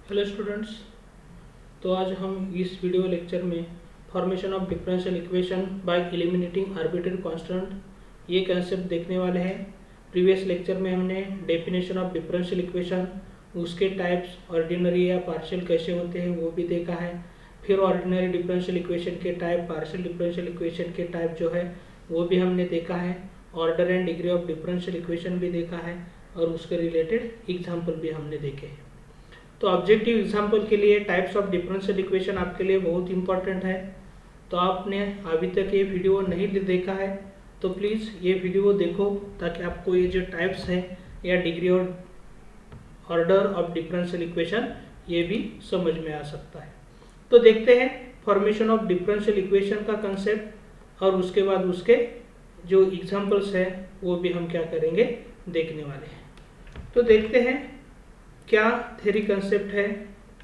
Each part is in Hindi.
Hello students. तो आज हम इस वीडियो लेक्चर में formation of differential equation by eliminating arbitrary constant ये कंसेप्ट देखने वाले हैं। प्रीवियस लेक्चर में हमने डेफिनेशन ऑफ डिफरेंशियल इक्वेशन, उसके टाइप्स, ऑर्डिनरी या पार्शियल कैसे होते हैं वो भी देखा है। फिर ऑर्डिनरी डिफरेंशियल इक्वेशन के टाइप, पार्शियल डिफरेंशियल इक्वेशन के टाइप जो है वो भी हमने देखा है। Order and degree of differential equation भी देखा है और उसके रिलेटेड एग्जाम्पल भी हमने देखे हैं। तो ऑब्जेक्टिव एग्जाम्पल के लिए टाइप्स ऑफ डिफरेंशियल इक्वेशन आपके लिए बहुत इंपॉर्टेंट है। तो आपने अभी तक ये वीडियो नहीं देखा है तो प्लीज़ ये वीडियो देखो ताकि आपको ये जो टाइप्स हैं या डिग्री और ऑर्डर ऑफ डिफरेंशियल इक्वेशन ये भी समझ में आ सकता है। तो देखते हैं फॉर्मेशन ऑफ डिफरेंशियल इक्वेशन का कंसेप्ट और उसके बाद उसके जो एग्जाम्पल्स हैं वो भी हम क्या करेंगे देखने वाले हैं। तो देखते हैं क्या थ्योरी कंसेप्ट है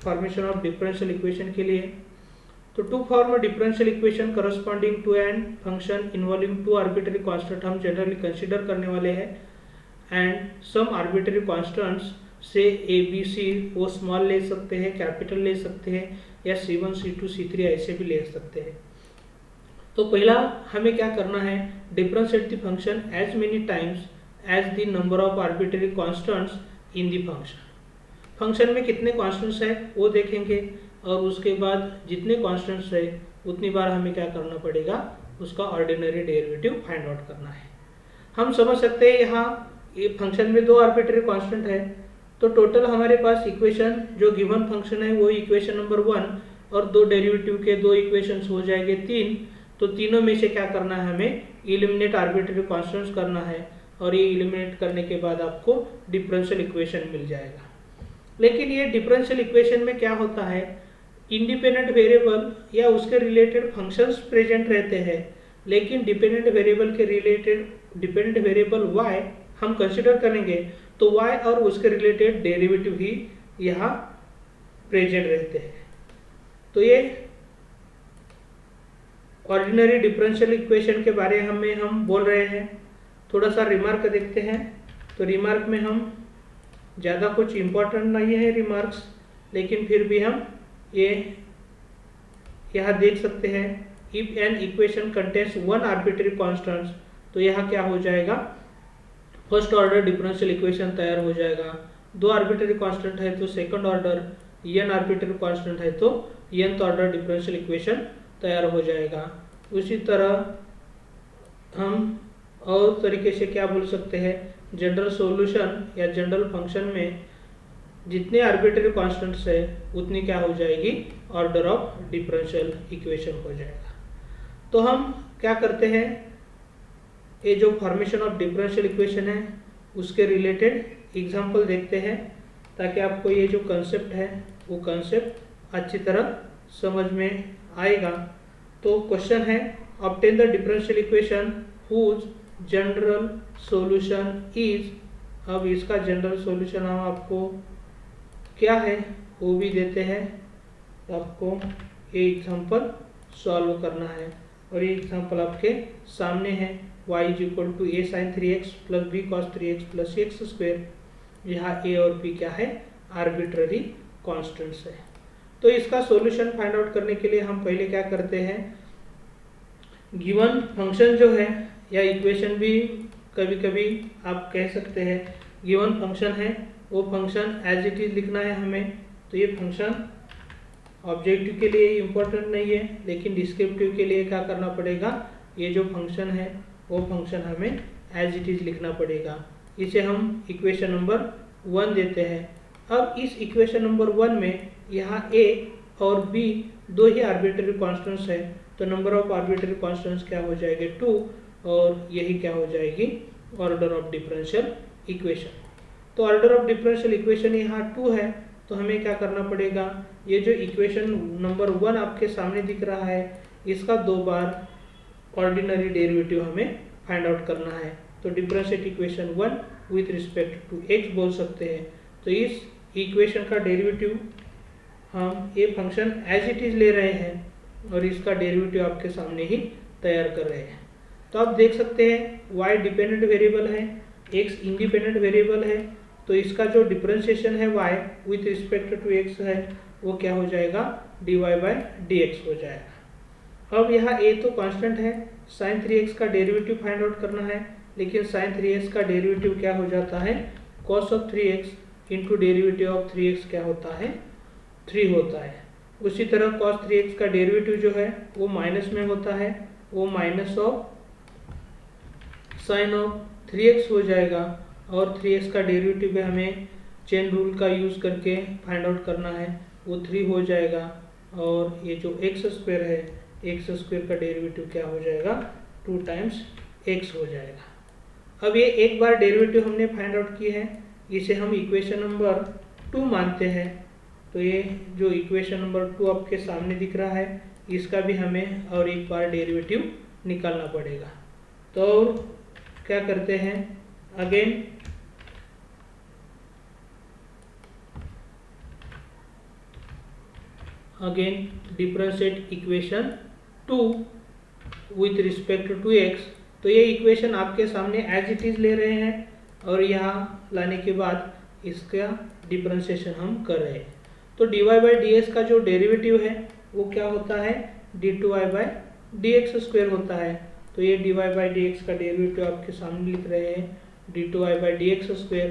फॉर्मेशन ऑफ डिफरेंशियल इक्वेशन के लिए। तो to form a differential equation corresponding to an function involving two arbitrary constant हम जनरली कंसीडर करने वाले हैं एंड सम आर्बिट्ररी कांस्टेंट्स से ए बी सी वो स्मॉल ले सकते हैं, कैपिटल ले सकते हैं या C1 C2 C3 ऐसे भी ले सकते हैं। तो पहला हमें क्या करना है, differentiate the function as many times as the number of arbitrary constants in the function. Function में कितने कांस्टेंट्स है वो देखेंगे और उसके बाद जितने कांस्टेंट्स है उतनी बार हमें क्या करना पड़ेगा, उसका ऑर्डिनरी डेरिवेटिव फाइंड आउट करना है। हम समझ सकते हैं यहाँ ये फंक्शन में दो आर्बिट्ररी कांस्टेंट है तो टोटल हमारे पास इक्वेशन जो गिवन फंक्शन है वो इक्वेशन नंबर 1 और दो डेरिवेटिव के दो इक्वेशंस हो जाएंगे 3। तो तीनों में से क्या करना है, हमें इलिमिनेट आर्बिट्ररी कांस्टेंट्स करना है और ये इलिमिनेट करने के बाद आपको डिफरेंशियल इक्वेशन मिल जाएगा। लेकिन ये डिफरेंशियल इक्वेशन में क्या होता है, इंडिपेंडेंट वेरिएबल या उसके रिलेटेड फंक्शंस प्रेजेंट रहते हैं लेकिन डिपेंडेंट वेरिएबल के रिलेटेड डिपेंडेंट वेरिएबल y हम कंसिडर करेंगे तो y और उसके रिलेटेड डेरिवेटिव ही यहाँ प्रेजेंट रहते हैं। तो ये ऑर्डिनरी डिफरेंशियल इक्वेशन के बारे में हम बोल रहे हैं। थोड़ा सा रिमार्क देखते हैं। तो रिमार्क में हम ज़्यादा कुछ इम्पोर्टेंट नहीं है रिमार्क्स, लेकिन फिर भी हम ये यहाँ देख सकते हैं if an equation contains one arbitrary constants, तो यहाँ क्या हो जाएगा, फर्स्ट ऑर्डर डिफरेंशियल इक्वेशन तैयार हो जाएगा। दो आर्बिट्ररी कांस्टेंट है तो second order, N arbitrary constant है तो nth ऑर्डर डिफरेंशियल इक्वेशन तैयार हो जाएगा। उसी तरह हम और तरीके से क्या बोल सकते हैं, जनरल सॉल्यूशन या जनरल फंक्शन में जितने आर्बिट्ररी कांस्टेंट्स है उतनी क्या हो जाएगी, ऑर्डर ऑफ डिफरेंशियल इक्वेशन हो जाएगा। तो हम क्या करते हैं, ये जो फॉर्मेशन ऑफ डिफरेंशियल इक्वेशन है उसके रिलेटेड एग्जांपल देखते हैं ताकि आपको ये जो कंसेप्ट है वो कंसेप्ट अच्छी तरह समझ में आएगा। तो क्वेश्चन है obtain the differential equation whose general solution is. अब इसका जनरल सॉल्यूशन हम आपको क्या है वो भी देते हैं, तो आपको ये एग्जांपल सॉल्व करना है और ये एग्जांपल आपके सामने है। y is equal to a sin 3x plus b cos 3x plus x square. यहाँ a और b क्या है, आर्बिट्ररी कॉन्स्टेंट्स है। तो इसका सॉल्यूशन फाइंड आउट करने के लिए हम पहले क्या करते हैं, गिवन फंक्शन जो है या इक्वेशन भी कभी कभी आप कह सकते हैं, गिवन फंक्शन है वो फंक्शन एज इट इज लिखना है हमें। तो ये फंक्शन ऑब्जेक्टिव के लिए इम्पोर्टेंट नहीं है लेकिन डिस्क्रिप्टिव के लिए क्या करना पड़ेगा, ये जो फंक्शन है वो फंक्शन हमें एज इट इज लिखना पड़ेगा। इसे हम इक्वेशन नंबर 1 देते हैं। अब इस इक्वेशन नंबर 1 में यहाँ a और b दो ही आर्बिट्ररी कांस्टेंट्स है तो नंबर ऑफ आर्बिट्ररी कांस्टेंट्स क्या हो जाएंगे 2 और यही क्या हो जाएगी, ऑर्डर ऑफ डिफरेंशियल इक्वेशन। तो ऑर्डर ऑफ डिफरेंशियल इक्वेशन यहाँ 2 है तो हमें क्या करना पड़ेगा, ये जो इक्वेशन नंबर 1 आपके सामने दिख रहा है इसका 2 बार ऑर्डिनरी डेरिवेटिव हमें फाइंड आउट करना है। तो differentiate equation 1 with respect to x बोल सकते हैं। तो इस इक्वेशन का डेरिवेटिव हम ये फंक्शन एज इट इज ले रहे हैं और इसका डेरिवेटिव आपके सामने ही तैयार कर रहे हैं। तो आप देख सकते हैं y डिपेंडेंट वेरिएबल है, x इंडिपेंडेंट वेरिएबल है तो इसका जो डिफरेंशिएशन है y with respect to x है वो क्या हो जाएगा, dy बाई dx हो जाएगा। अब यहाँ a तो कांस्टेंट है, sin 3x का डेरिवेटिव फाइंड आउट करना है, लेकिन sin 3x का डेरिवेटिव क्या हो जाता है, cos of 3x into derivative of 3x क्या होता है, 3 होता है। उसी तरह cos 3x का डेरिवेटिव जो है वो माइनस में होता है, वो minus of sine of 3x हो जाएगा, और 3x का डेरिवेटिव हमें चेन रूल का यूज़ करके फाइंड आउट करना है, वो 3 हो जाएगा, और ये जो एक्स स्क्वायर है, एक्स स्क्वायर का डेरिवेटिव क्या हो जाएगा, 2 टाइम्स x हो जाएगा। अब ये एक बार डेरिवेटिव हमने फाइंड आउट की है, इसे हम इक्वेशन नंबर 2 मानते हैं। तो ये जो इक्वेशन नंबर 2 आपके सामने दिख रहा है, इसका भी हमें और एक बार डेरिवेटिव निकालना पड़ेगा। तो क्या करते हैं, again differentiate equation 2 with respect to x। तो ये इक्वेशन आपके सामने एज इट इज ले रहे हैं, और यहाँ लाने के बाद इसका डिफरेंशिएशन हम कर रहे हैं। तो dy बाई dx का जो डेरिवेटिव है वो क्या होता है, d2y बाई dx स्क्वायर होता है। तो ये dy बाई dx का डेरिवेटिव आपके सामने लिख रहे हैं, d2y बाई dx स्क्वायर।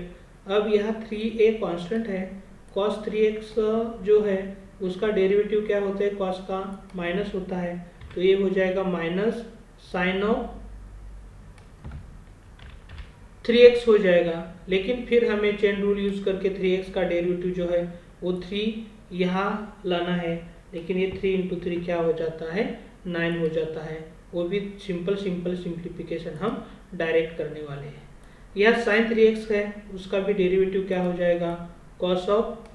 अब यहाँ 3a कांस्टेंट है, cos 3x जो है उसका डेरिवेटिव क्या होता है, cos का माइनस होता है, तो ये हो जाएगा माइनस साइन ऑफ 3x हो जाएगा। लेकिन फिर हमें चेन रूल यूज करके 3x का डेरिवेटिव जो है वो 3 यहाँ लाना है, लेकिन ये 3 इंटू 3 क्या हो जाता है, 9 हो जाता है। वो भी सिंपल सिंप्लीफिकेशन हम डायरेक्ट करने वाले हैं। यह साइन 3x है, उसका भी डेरिवेटिव क्या हो जाएगा, कॉस ऑफ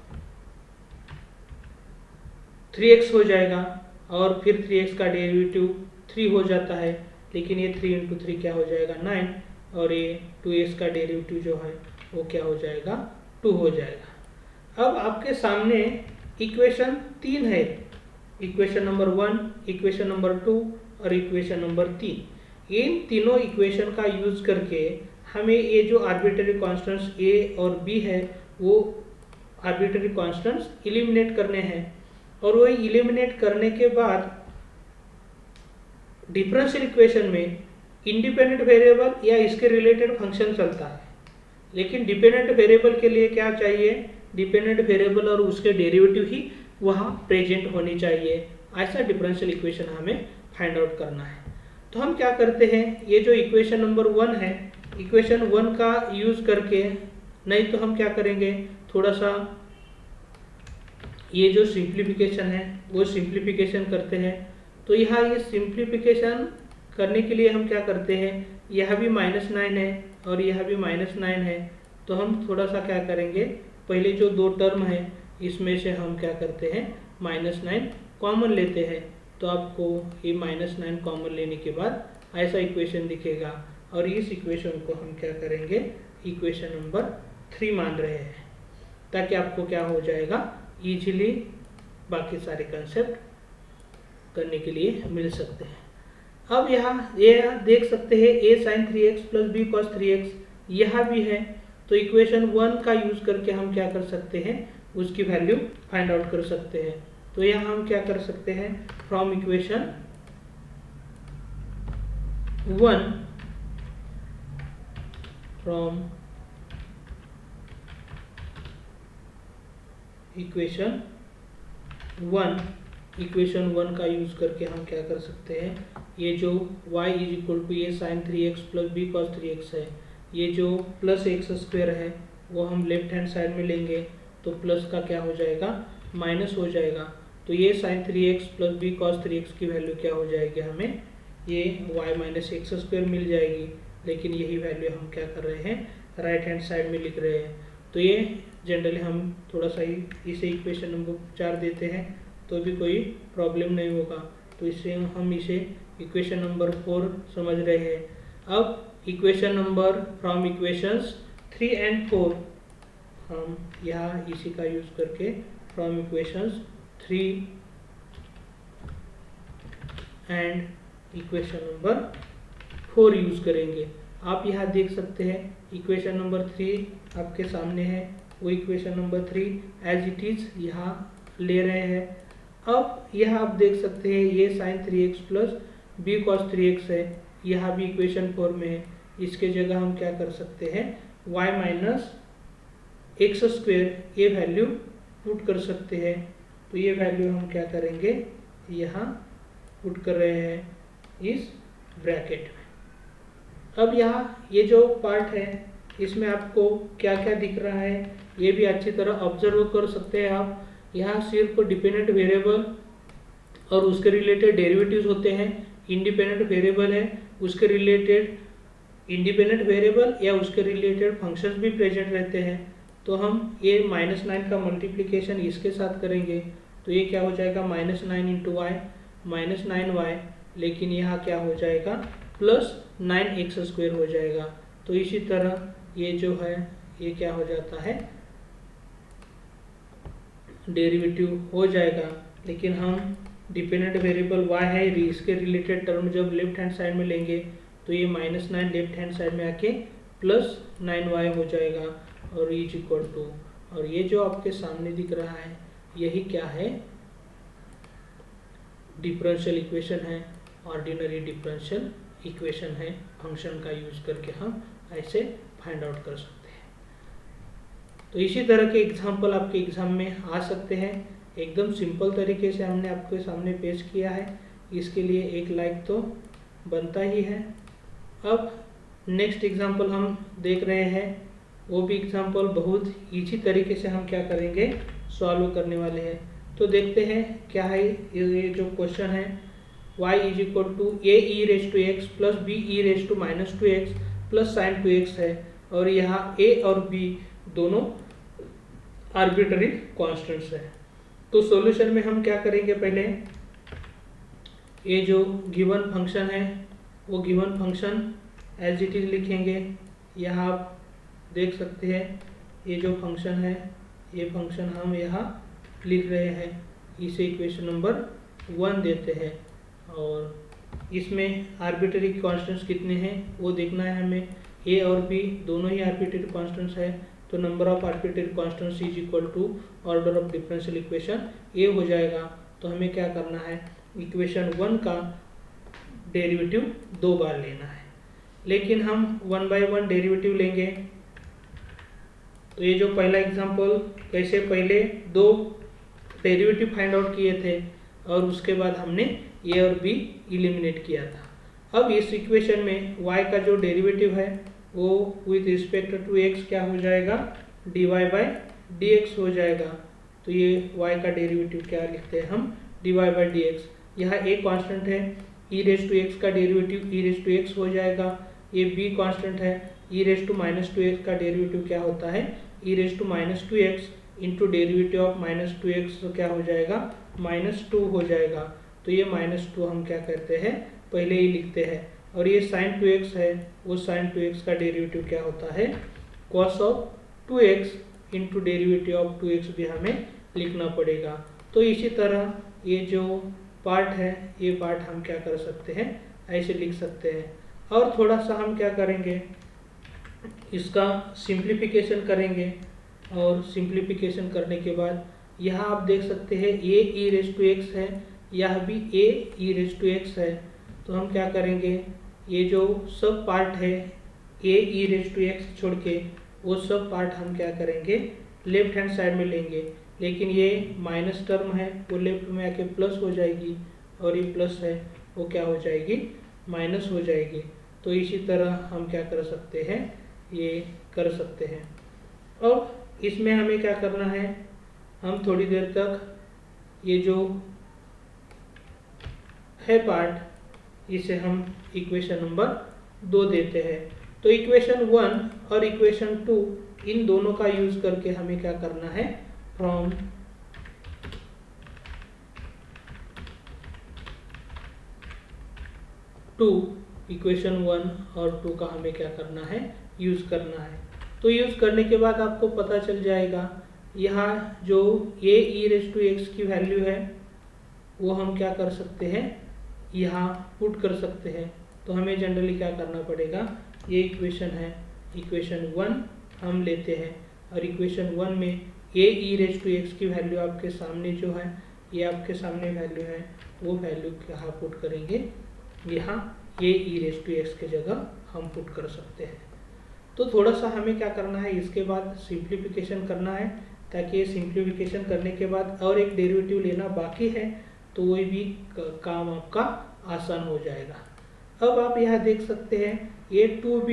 3x हो जाएगा, और फिर 3x का डेरिवेटिव 3 हो जाता है, लेकिन ये 3 इंटू 3 क्या हो जाएगा, 9, और ये 2x का डेरिवेटिव जो है वो क्या हो जाएगा, 2 हो जाएगा। अब आपके सामने इक्वेशन 3 है, इक्वेशन नंबर 1, इक्वेशन नंबर 2 और इक्वेशन नंबर 3। इन तीनों इक्वेशन का यूज करके हमें ये जो आर्बिट्ररी कॉन्स्टेंट्स a और b है वो आर्बिट्ररी कॉन्स्टेंट्स इलिमिनेट करने हैं, और वो इलिमिनेट करने के बाद डिफरेंशियल इक्वेशन में इंडिपेंडेंट वेरिएबल या इसके रिलेटेड फंक्शन चलता है। लेकिन डिपेंडेंट वेरिएबल के लिए क्या चाहिए, डिपेंडेंट वेरिएबल और उसके डेरिवेटिव ही वहाँ प्रेजेंट होनी चाहिए। ऐसा डिफरेंशियल इक्वेशन हमें फाइंड आउट करना है। तो हम क्या करते हैं, ये जो इक्वेशन नंबर 1 है, इक्वेशन 1 का यूज करके, नहीं तो हम क्या करेंगे, थोड़ा सा ये जो सिंप्लीफिकेशन है वो सिंप्लीफिकेशन करते हैं। तो यहाँ ये सिंप्लीफिकेशन करने के लिए हम क्या करते हैं, यह भी -9 है और यह भी -9 है, तो हम थोड़ा सा क्या करेंगे, पहले जो 2 टर्म है इसमें से हम क्या करते हैं, -9 कॉमन लेते हैं। तो आपको ये -9 कॉमन लेने के बाद ऐसा इक्वेशन दिखेगा, और इस इक्वेशन को हम क्या करेंगे, इक्वेशन नंबर 3 मान रहे हैं, ताकि आपको क्या हो जाएगा, इजीली बाकी सारे कंसेप्ट करने के लिए मिल सकते हैं। अब यहाँ ये देख सकते हैं a sin 3x plus b cos 3x यहाँ भी है, तो इक्वेशन 1 का यूज करके हम क्या कर सकते हैं, उसकी वैल्यू फाइंड आउट कर सकते हैं। तो यहाँ हम क्या कर सकते हैं, फ्रॉम इक्वेशन 1 इक्वेशन 1 का यूज करके हम क्या कर सकते हैं, ये जो y is equal to a sin 3x plus b cos 3x है, ये जो प्लस x स्क्वायर है वो हम लेफ्ट हैंड साइड में लेंगे, तो प्लस का क्या हो जाएगा, माइनस हो जाएगा। तो ये sin 3x plus b cos 3x की वैल्यू क्या हो जाएगी, हमें ये y माइनस x स्क्वायर मिल जाएगी, लेकिन यही वैल्यू हम क्या कर रहे हैं, राइट हैंड साइड में लिख रहे हैं। तो ये जनरली हम थोड़ा सा ही इसे इक्वेशन नंबर 4 देते हैं तो भी कोई प्रॉब्लम नहीं होगा, तो इसे हम इसे इक्वेशन नंबर 4 समझ रहे हैं। अब equation number from equations 3 and 4 हम यहाँ इसी का यूज करके from equations 3 and equation number 4 use करेंगे। आप यहाँ देख सकते हैं इक्वेशन नंबर 3 आपके सामने है, वो equation number 3 as it is यहाँ ले रहे हैं। अब यहाँ आप देख सकते हैं ये sin 3x plus B cos 3x है, यहाँ भी इक्वेशन 4 में है। इसके जगह हम क्या कर सकते हैं, y माइनस एक्स स्क्वेयर ये वैल्यू पुट कर सकते हैं। तो ये वैल्यू हम क्या करेंगे, यहाँ पुट कर रहे हैं इस ब्रैकेट में। अब यहाँ ये जो पार्ट है इसमें आपको क्या क्या दिख रहा है ये भी अच्छी तरह ऑब्जर्व कर सकते हैं आप। यहाँ सिर्फ डिपेंडेंट वेरिएबल और उसके रिलेटेड डेरिवेटिव्स होते हैं, इंडिपेंडेंट वेरिएबल है उसके रिलेटेड इंडिपेंडेंट वेरिएबल या उसके रिलेटेड फंक्शंस भी प्रेजेंट रहते हैं। तो हम ये -9 का मल्टीप्लिकेशन इसके साथ करेंगे तो ये क्या हो जाएगा -9 इंटू वाई -9y, लेकिन यहाँ क्या हो जाएगा +9x स्क्वेयर हो जाएगा। तो इसी तरह ये जो है ये क्या हो जाता है डेरिवेटिव हो जाएगा। लेकिन हम डिपेंडेंट वेरिएबल y है, इसके रिलेटेड टर्म जब लेफ्ट हैंड साइड में लेंगे तो ये -9 लेफ्ट हैंड साइड में आके +9y हो जाएगा और इज इक्वल टू, और ये जो आपके सामने दिख रहा है यही क्या है डिफरेंशियल इक्वेशन है, ऑर्डिनरी डिफरेंशियल इक्वेशन है। फंक्शन का यूज करके हम ऐसे फाइंड आउट कर सकते हैं। तो इसी तरह के एग्जाम्पल आपके एग्जाम में आ सकते हैं। एकदम सिंपल तरीके से हमने आपके सामने पेश किया है, इसके लिए एक लाइक तो बनता ही है। अब नेक्स्ट एग्जाम्पल हम देख रहे हैं, वो भी एग्जाम्पल बहुत इजी तरीके से हम क्या करेंगे सॉल्व करने वाले हैं। तो देखते हैं क्या है ये जो क्वेश्चन है, y is equal to a e raise to x plus b e raise to -2x plus sine 2x है, और यहाँ a और b दोनों आर्बिट्ररी कॉन्स्टेंट्स है। तो सॉल्यूशन में हम क्या करेंगे, पहले ये जो गिवन फंक्शन है वो given function as it is लिखेंगे। यहाँ आप देख सकते हैं ये जो फंक्शन है ये फंक्शन हम यहाँ लिख रहे हैं, इसे इक्वेशन नंबर 1 देते हैं, और इसमें आर्बिट्ररी कॉन्स्टेंट्स कितने हैं वो देखना है हमें। a और b दोनों ही आर्बिट्ररी कॉन्स्टेंट्स है, तो number of arbitrary constants is equal to order of differential equation a हो जाएगा। तो हमें क्या करना है, इक्वेशन 1 का डेरिवेटिव 2 बार लेना है, लेकिन हम 1 बाय 1 डेरिवेटिव लेंगे। तो ये जो पहला एग्जांपल कैसे पहले 2 डेरिवेटिव फाइंड आउट किए थे और उसके बाद हमने a और b इलिमिनेट किया था। अब इस इक्वेशन में y का जो डेरिवेटिव है वो विथ रिस्पेक्ट टू x क्या हो जाएगा, dy बाई dx हो जाएगा। तो ये y का डेरिवेटिव क्या लिखते हैं हम, dy बाई dx। यहाँ a कांस्टेंट है, e रेज टू x का derivative e raise to x हो जाएगा। ये b कांस्टेंट है, e रेज टू -2x का डेरिवेटिव क्या होता है, e raise to -2x into derivative of -2x तो क्या हो जाएगा, -2 हो जाएगा। तो ये -2 हम क्या करते हैं पहले ही लिखते हैं, और ये sin 2x है, वो sin 2x का डेरिवेटिव क्या होता है cos of 2x into derivative of 2x भी हमें लिखना पड़ेगा। तो इसी तरह ये जो पार्ट है ये पार्ट हम क्या कर सकते हैं ऐसे लिख सकते हैं। और थोड़ा सा हम क्या करेंगे, इसका सिंप्लीफिकेशन करेंगे, और सिंप्लीफिकेशन करने के बाद यहाँ आप देख सकते हैं a e raise to x है, यह भी a e raise to x है। तो हम क्या करेंगे, ये जो सब पार्ट है a e raise to x छोड़ के वो सब पार्ट हम क्या करेंगे लेफ्ट हैंड साइड में लेंगे, लेकिन ये माइनस टर्म है वो लेफ्ट में आके प्लस हो जाएगी, और ये प्लस है वो क्या हो जाएगी माइनस हो जाएगी। तो इसी तरह हम क्या कर सकते हैं ये कर सकते हैं। अब इसमें हमें क्या करना है, हम थोड़ी देर तक ये जो है पार्ट इसे हम इक्वेशन नंबर 2 देते हैं। तो इक्वेशन 1 और इक्वेशन 2 इन दोनों का यूज करके हमें क्या करना है, फ्रॉम टू इक्वेशन 1 और 2 का हमें क्या करना है यूज करना है। तो यूज करने के बाद आपको पता चल जाएगा यहाँ जो a e raise to x की वैल्यू है वो हम क्या कर सकते हैं यहाँ पुट कर सकते हैं। तो हमें जनरली क्या करना पड़ेगा, ये इक्वेशन है, इक्वेशन 1 हम लेते हैं और इक्वेशन 1 में ये e⁻x की वैल्यू आपके सामने जो है, ये आपके सामने वैल्यू है, वो वैल्यू कहाँ पुट करेंगे, यहाँ ये e⁻x की जगह हम पुट कर सकते हैं। तो थोड़ा सा हमें क्या करना है, इसके बाद सिंप्लीफिकेशन करना है, ताकि ये सिंप्लीफिकेशन करने के बाद और एक डेरिवेटिव लेना बाकी है तो वो भी काम आपका आसान हो जाएगा। अब आप यहाँ देख सकते हैं ये 2b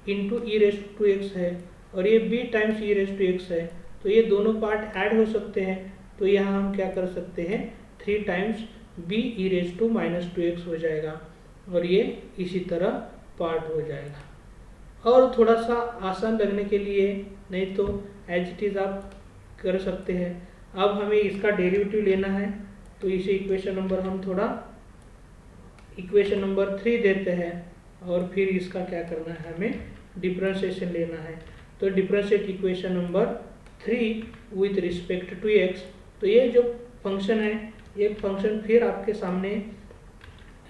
इंटू e⁻x है और ये b टाइम्स e⁻x है, तो ये दोनों पार्ट ऐड हो सकते हैं। तो यहाँ हम क्या कर सकते हैं, 3 टाइम्स b e⁻⁻2x हो जाएगा और ये इसी तरह पार्ट हो जाएगा। और थोड़ा सा आसान लगने के लिए, नहीं तो एज इट इज़ आप कर सकते हैं। अब हमें इसका डेरिवेटिव लेना है, तो इसे इक्वेशन नंबर हम थोड़ा इक्वेशन नंबर 3 देते हैं और फिर इसका क्या करना है, हमें डिफरेंशिएशन लेना है। तो differentiate equation number 3 with respect to x। तो ये जो फंक्शन है, ये फंक्शन फिर आपके सामने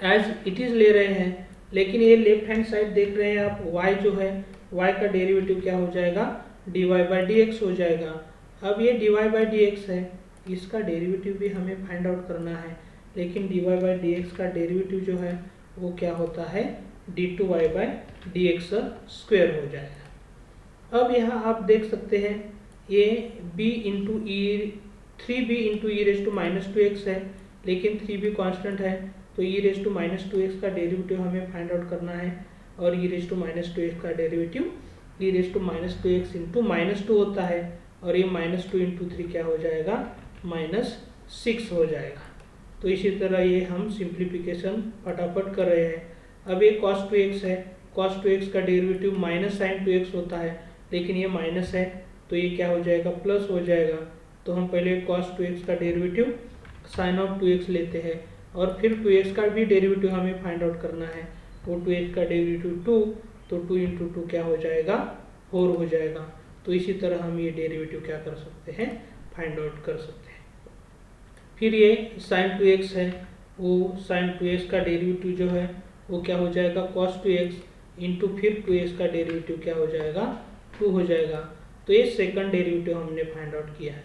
एज इट इज़ ले रहे हैं, लेकिन ये लेफ्ट हैंड साइड देख रहे हैं आप, y जो है, y का डेरिवेटिव क्या हो जाएगा, dy/dx हो जाएगा। अब ये dy/dx है, इसका डेरिवेटिव भी हमें फाइंड आउट करना है, लेकिन dy/dx का डेरिवेटिव जो है वो क्या होता है, d2y/dx स्क्वायर हो जाएगा। अब यहाँ आप देख सकते हैं ये 3b इंटू e⁻⁻2x है, लेकिन 3b कांस्टेंट है, तो e⁻⁻2x का डेरिवेटिव हमें फाइंड आउट करना है और e⁻⁻2x का डेरिवेटिव e⁻2x इंटू -2 होता है और ये -2 इंटू 3 क्या हो जाएगा, -6 हो जाएगा। तो इसी तरह ये हम सिंप्लीफिकेशन फटाफट कर रहे हैं। अब ये cos 2x है, cos 2x का डेरिवेटिव -sin 2x होता है, लेकिन ये माइनस है तो ये क्या हो जाएगा, प्लस हो जाएगा। तो हम पहले cos 2x का डेरिवेटिव sin ऑफ 2x लेते हैं और फिर 2x का भी डेरिवेटिव हमें फाइंड आउट करना है। तो 2x का डेरिवेटिव 2, तो 2 इंटू 2 क्या हो जाएगा, 4 हो जाएगा। तो इसी तरह हम ये डेरिवेटिव क्या कर सकते हैं, फाइंड आउट कर सकते हैं। फिर ये sin 2x है, वो sin 2x का डेरिवेटिव जो है वो क्या हो जाएगा, cos 2x इंटू फिर 2x का डेरिवेटिव क्या हो जाएगा, 2 हो जाएगा। तो ये सेकंड डेरिवेटिव हमने फाइंड आउट किया है।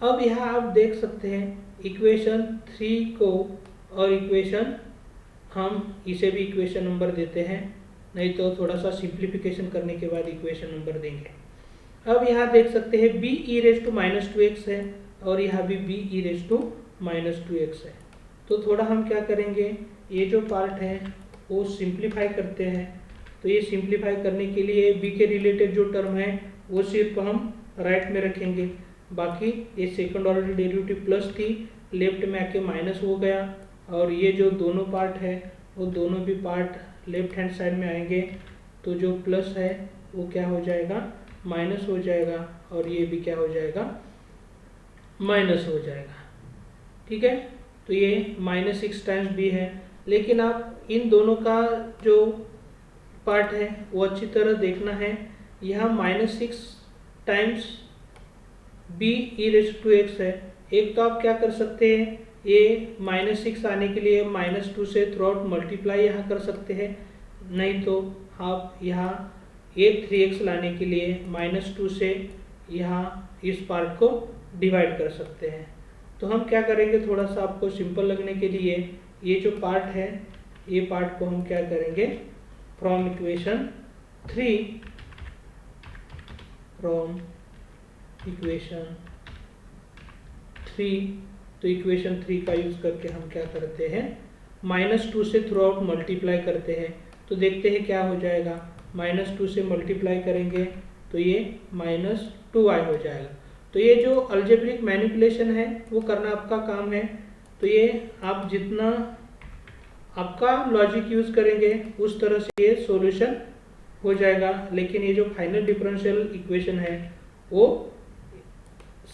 अब यहाँ आप देख सकते हैं इक्वेशन 3 को, और इक्वेशन हम इसे भी इक्वेशन नंबर देते हैं, नहीं तो थोड़ा सा सिंप्लीफिकेशन करने के बाद इक्वेशन नंबर देंगे। अब यहाँ देख सकते हैं b e⁻⁻2x है और यहाँ भी b e⁻⁻2x है। तो थोड़ा हम क्या करेंगे, ये जो पार्ट है वो सिंप्लीफाई करते हैं। तो ये सिंप्लीफाई करने के लिए b के रिलेटेड जो टर्म है वो सिर्फ हम राइट में रखेंगे, बाकी ये सेकंड ऑर्डर डेरिवेटिव प्लस थी, लेफ्ट में आके माइनस हो गया, और ये जो दोनों पार्ट है वो दोनों भी पार्ट लेफ्ट हैंड साइड में आएंगे। तो जो प्लस है वो क्या हो जाएगा, माइनस हो जाएगा, और ये भी क्या हो जाएगा, माइनस हो जाएगा। ठीक है, तो ये -6 टाइम्स b है, लेकिन आप इन दोनों का जो पार्ट है वो अच्छी तरह देखना है। यहाँ -6 टाइम्स b e⁻⁻2x है। एक तो आप क्या कर सकते हैं, ये -6 आने के लिए -2 से थ्रू आउट मल्टीप्लाई यहाँ कर सकते हैं, नहीं तो आप यहाँ ये 3x लाने के लिए -2 से यहाँ इस पार्ट को डिवाइड कर सकते हैं। तो हम क्या करेंगे, थोड़ा सा आपको सिंपल लगने के लिए ये जो पार्ट है, ये पार्ट को हम क्या करेंगे, फ्रॉम इक्वेशन 3 तो इक्वेशन 3 का यूज करके हम क्या करते हैं, -2 से थ्रू आउट मल्टीप्लाई करते हैं। तो देखते हैं क्या हो जाएगा, -2 से मल्टीप्लाई करेंगे तो ये -2y हो जाएगा। तो ये जो अलजेब्रिक मैनिपुलेशन है वो करना आपका काम है। तो ये आप जितना आपका लॉजिक यूज करेंगे उस तरह से ये सॉल्यूशन हो जाएगा, लेकिन ये जो फाइनल डिफरेंशियल इक्वेशन है वो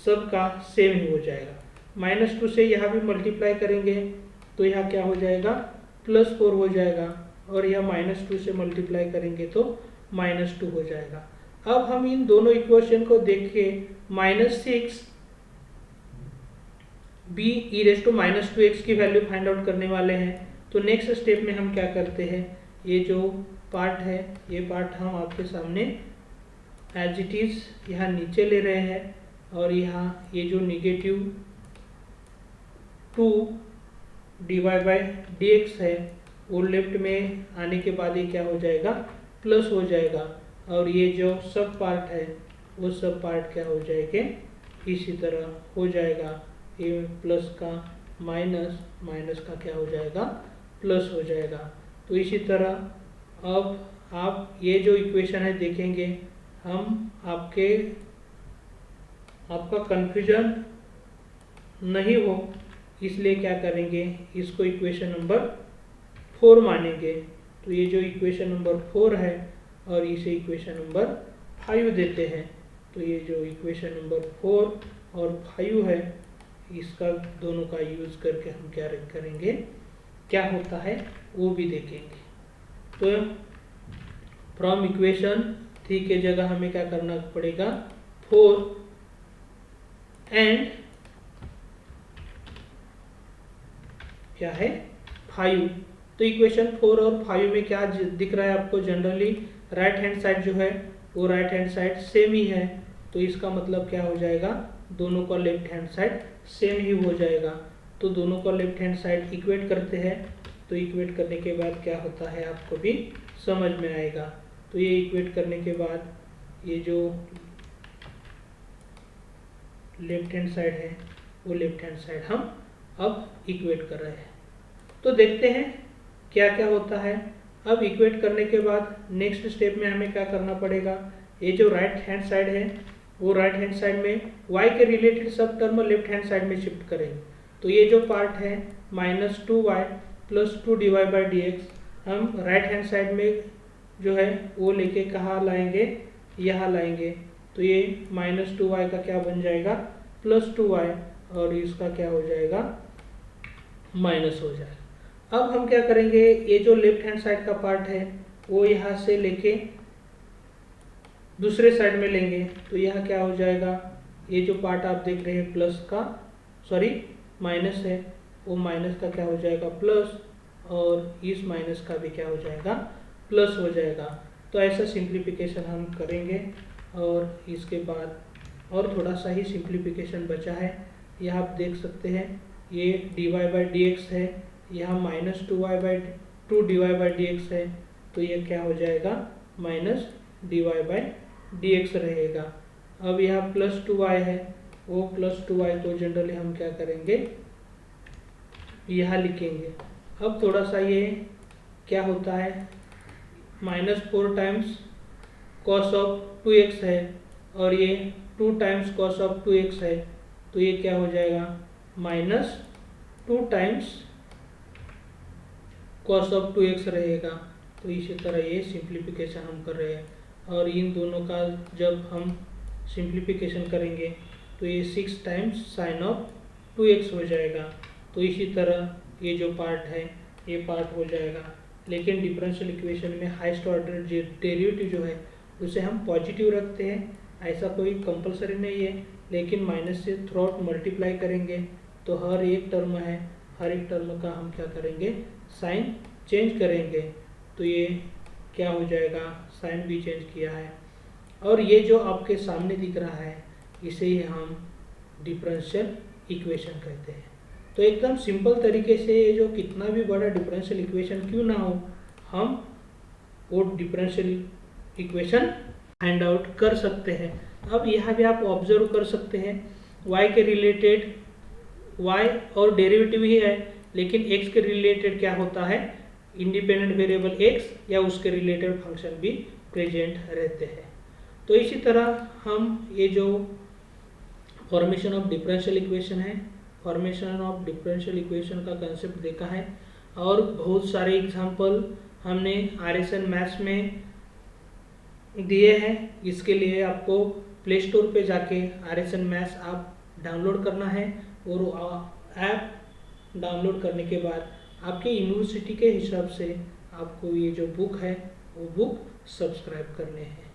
सबका सेम ही हो जाएगा। -2 से यहाँ भी मल्टीप्लाई करेंगे तो यहाँ क्या हो जाएगा, +4 हो जाएगा, और यह -2 से मल्टीप्लाई करेंगे तो -2 हो जाएगा। अब हम इन दोनों इक्वेशन को देख के -6 b e⁻⁻2x की वैल्यू फाइंड आउट करने वाले हैं। तो नेक्स्ट स्टेप में हम क्या करते हैं, ये जो पार्ट है, ये पार्ट हम आपके सामने एज इट इज़ यहाँ नीचे ले रहे हैं, और यहाँ ये जो -2 dy/dx है वो लेफ्ट में आने के बाद ये क्या हो जाएगा, प्लस हो जाएगा, और ये जो सब पार्ट है वो सब पार्ट क्या हो जाएंगे, इसी तरह हो जाएगा। ये प्लस का माइनस, माइनस का क्या हो जाएगा, प्लस हो जाएगा। तो इसी तरह अब आप ये जो इक्वेशन है देखेंगे, हम आपका कन्फ्यूजन नहीं हो इसलिए क्या करेंगे, इसको इक्वेशन नंबर 4 मानेंगे। तो ये जो इक्वेशन नंबर 4 है और इसे इक्वेशन नंबर 5 देते हैं। तो ये जो इक्वेशन नंबर 4 और 5 है, इसका दोनों का यूज़ करके हम क्या करेंगे, क्या होता है वो भी देखेंगे। तो फ्रॉम इक्वेशन 3 के जगह हमें क्या करना पड़ेगा, 4 एंड क्या है 5। तो इक्वेशन 4 और 5 में क्या दिख रहा है आपको, जनरली राइट हैंड साइड जो है वो राइट हैंड साइड सेम ही है। तो इसका मतलब क्या हो जाएगा, दोनों का लेफ्ट हैंड साइड सेम ही हो जाएगा। तो दोनों का लेफ्ट हैंड साइड इक्वेट करते हैं। तो इक्वेट करने के बाद क्या होता है आपको भी समझ में आएगा। तो ये इक्वेट करने के बाद ये जो लेफ्ट हैंड साइड है वो लेफ्ट हैंड साइड हम अब इक्वेट कर रहे हैं। तो देखते हैं क्या क्या होता है। अब इक्वेट करने के बाद नेक्स्ट स्टेप में हमें क्या करना पड़ेगा, ये जो राइट हैंड साइड है वो राइट हैंड साइड में y के रिलेटेड सब टर्म लेफ्ट हैंड साइड में शिफ्ट करेंगे। तो ये जो पार्ट है -2y + 2dy/dx हम राइट हैंड साइड में जो है वो लेके कहाँ लाएंगे, यहाँ लाएंगे। तो ये -2y का क्या बन जाएगा, +2y, और इसका क्या हो जाएगा, माइनस हो जाएगा। अब हम क्या करेंगे, ये जो लेफ्ट हैंड साइड का पार्ट है वो यहाँ से लेके दूसरे साइड में लेंगे। तो यहाँ क्या हो जाएगा, ये जो पार्ट आप देख रहे हैं प्लस का, सॉरी माइनस है, वो माइनस का क्या हो जाएगा प्लस, और इस माइनस का भी क्या हो जाएगा, प्लस हो जाएगा। तो ऐसा सिंप्लीफिकेशन हम करेंगे, और इसके बाद और थोड़ा सा ही सिंप्लीफिकेशन बचा है। यह आप देख सकते हैं, ये dy/dx है, यहाँ -2dy/dx है। तो ये क्या हो जाएगा, -dy/dx रहेगा। अब यहाँ +2y है, वो +2y को जनरली हम क्या करेंगे, यहाँ लिखेंगे। अब थोड़ा सा ये क्या होता है, -4 टाइम्स cos ऑफ 2x है, और ये 2 टाइम्स cos ऑफ 2x है। तो ये क्या हो जाएगा, -2 टाइम्स cos ऑफ 2x रहेगा। तो इसी तरह ये सिंप्लीफिकेशन हम कर रहे हैं, और इन दोनों का जब हम सिंप्लीफिकेशन करेंगे तो ये 6 टाइम्स sin ऑफ 2x हो जाएगा। तो इसी तरह ये जो पार्ट है ये पार्ट हो जाएगा। लेकिन डिफरेंशियल इक्वेशन में हाईएस्ट ऑर्डर डेरिवेटिव जो है उसे हम पॉजिटिव रखते हैं, ऐसा कोई कंपलसरी नहीं है, लेकिन माइनस से थ्रू आउट मल्टीप्लाई करेंगे तो हर एक टर्म है, हर एक टर्म का हम क्या करेंगे, साइन चेंज करेंगे। तो ये क्या हो जाएगा, साइन भी चेंज किया है, और ये जो आपके सामने दिख रहा है इसे ही हम डिफरेंशियल इक्वेशन कहते हैं। तो एकदम सिंपल तरीके से ये जो कितना भी बड़ा डिफरेंशियल इक्वेशन क्यों ना हो, हम वो डिफरेंशियल इक्वेशन फाइंड आउट कर सकते हैं। अब यहाँ भी आप ऑब्जर्व कर सकते हैं, y के रिलेटेड y और डेरिवेटिव ही है, लेकिन x के रिलेटेड क्या होता है, इंडिपेंडेंट वेरिएबल x या उसके रिलेटेड फंक्शन भी प्रेजेंट रहते हैं। तो इसी तरह हम ये जो फॉर्मेशन ऑफ डिफरेंशियल इक्वेशन है, फॉर्मेशन ऑफ डिफरेंशियल इक्वेशन का कंसेप्ट देखा है, और बहुत सारे एग्जांपल हमने RSN मैथ्स में दिए हैं। इसके लिए आपको प्ले स्टोर पे जाके RSN मैथ्स आप डाउनलोड करना है, और ऐप डाउनलोड करने के बाद आपके यूनिवर्सिटी के हिसाब से आपको ये जो बुक है वो बुक सब्सक्राइब करने हैं।